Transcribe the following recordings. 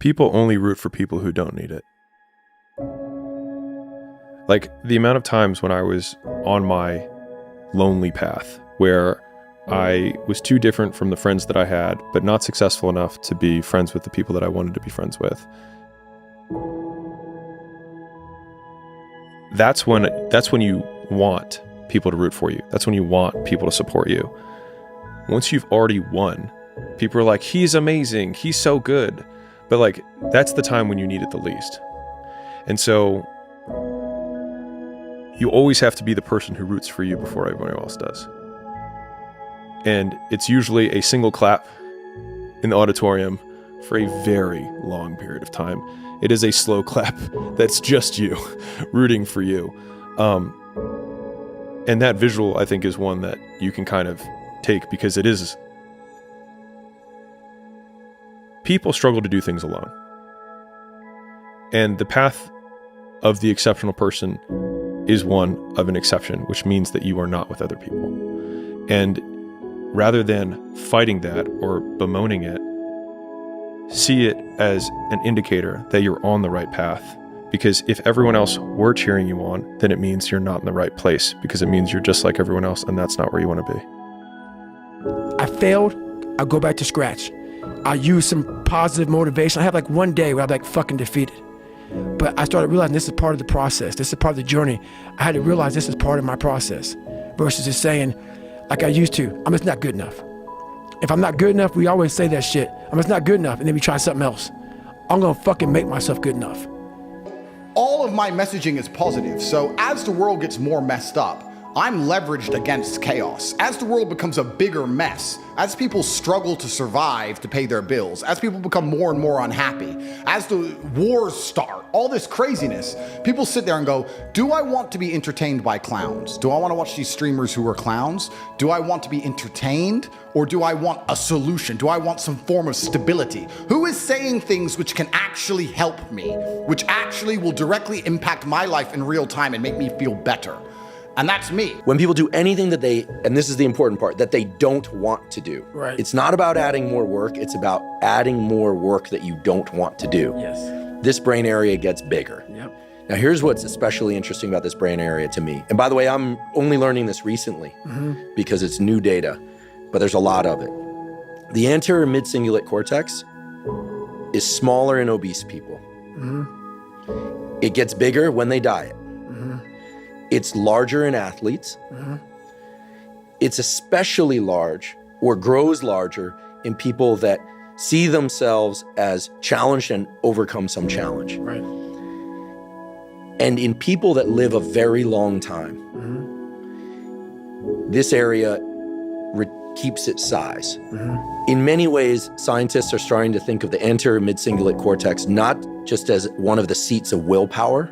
People only root for people who don't need it. Like, the amount of times when I was on my lonely path where I was too different from the friends that I had, but not successful enough to be friends with the people that I wanted to be friends with. That's when you want people to root for you. That's when you want people to support you. Once you've already won, people are like, he's amazing, he's so good. But like, that's the time when you need it the least. And so you always have to be the person who roots for you before everyone else does. And it's usually a single clap in the auditorium for a very long period of time. It is a slow clap that's just you rooting for you. And that visual, I think, is one that you can kind of take, because it is... People struggle to do things alone. And the path of the exceptional person is one of an exception, which means that you are not with other people. And rather than fighting that or bemoaning it, see it as an indicator that you're on the right path. Because if everyone else were cheering you on, then it means you're not in the right place, because it means you're just like everyone else, and that's not where you want to be. I failed, I'll go back to scratch. I use some positive motivation. I have like one day where I'm like fucking defeated. But I started realizing this is part of the process. This is part of the journey. I had to realize this is part of my process versus just saying, like I used to, I'm just not good enough. If I'm not good enough, we always say that shit. I'm just not good enough, and then we try something else. I'm gonna fucking make myself good enough. All of my messaging is positive, so as the world gets more messed up, I'm leveraged against chaos. As the world becomes a bigger mess, as people struggle to survive to pay their bills, as people become more and more unhappy, as the wars start, all this craziness, people sit there and go, do I want to be entertained by clowns? Do I want to watch these streamers who are clowns? Do I want to be entertained? Or do I want a solution? Do I want some form of stability? Who is saying things which can actually help me, which actually will directly impact my life in real time and make me feel better? And that's me. When people do anything that they, and this is the important part, that they don't want to do. Right. It's not about adding more work, it's about adding more work that you don't want to do. Yes. This brain area gets bigger. Yep. Now here's what's especially interesting about this brain area to me. And by the way, I'm only learning this recently because it's new data, but there's a lot of it. The anterior mid-cingulate cortex is smaller in obese people. It gets bigger when they diet. It's larger in athletes. It's especially large or grows larger in people that see themselves as challenged and overcome some challenge. Right. And in people that live a very long time, this area keeps its size. In many ways, scientists are starting to think of the anterior mid-cingulate cortex not just as one of the seats of willpower,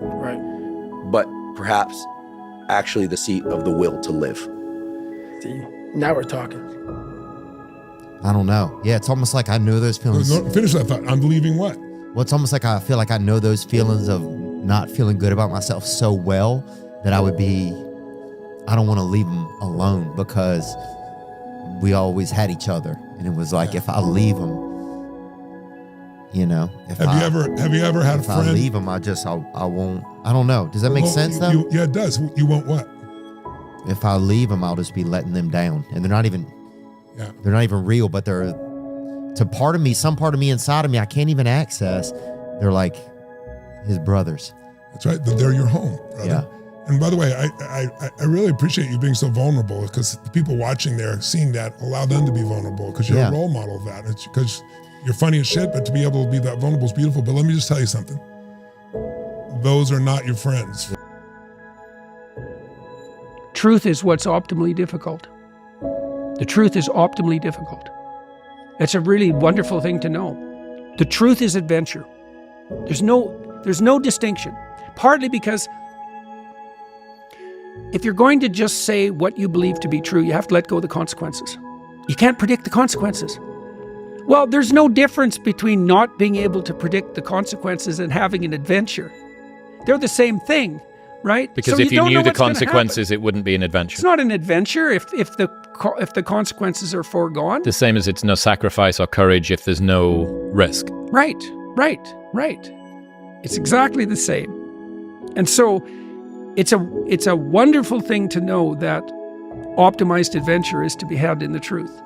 but perhaps actually the seat of the will to live. See, now we're talking. I don't know. Yeah, it's almost like I know those feelings. No, finish that thought. I'm believing what? Well, it's almost like I feel like I know those feelings of not feeling good about myself so well that I don't want to leave them alone, because we always had each other. And it was like, if I leave them, you know, Have you ever had a if I friend? leave them, I won't. I don't know. Does that make sense though? Yeah, it does. You won't what? If I leave them, I'll just be letting them down, and they're not even real, but they're some part of me inside of me I can't even access. They're like his brothers. That's right. They're your home, brother. Yeah. And by the way, I really appreciate you being so vulnerable, because the people watching there, seeing that, allow them to be vulnerable, because you're a role model of that. It's because you're funny as shit, but to be able to be that vulnerable is beautiful. But let me just tell you something. Those are not your friends. Truth is what's optimally difficult. The truth is optimally difficult. It's a really wonderful thing to know. The truth is adventure. There's no distinction. Partly because if you're going to just say what you believe to be true, you have to let go of the consequences. You can't predict the consequences. Well, there's no difference between not being able to predict the consequences and having an adventure. They're the same thing, right? Because So if you don't knew know the what's gonna consequences, happen. it wouldn't be an adventure. It's not an adventure if the consequences are foregone. The same as it's no sacrifice or courage if there's no risk. Right. Right. It's exactly the same. And so it's a wonderful thing to know that optimized adventure is to be had in the truth.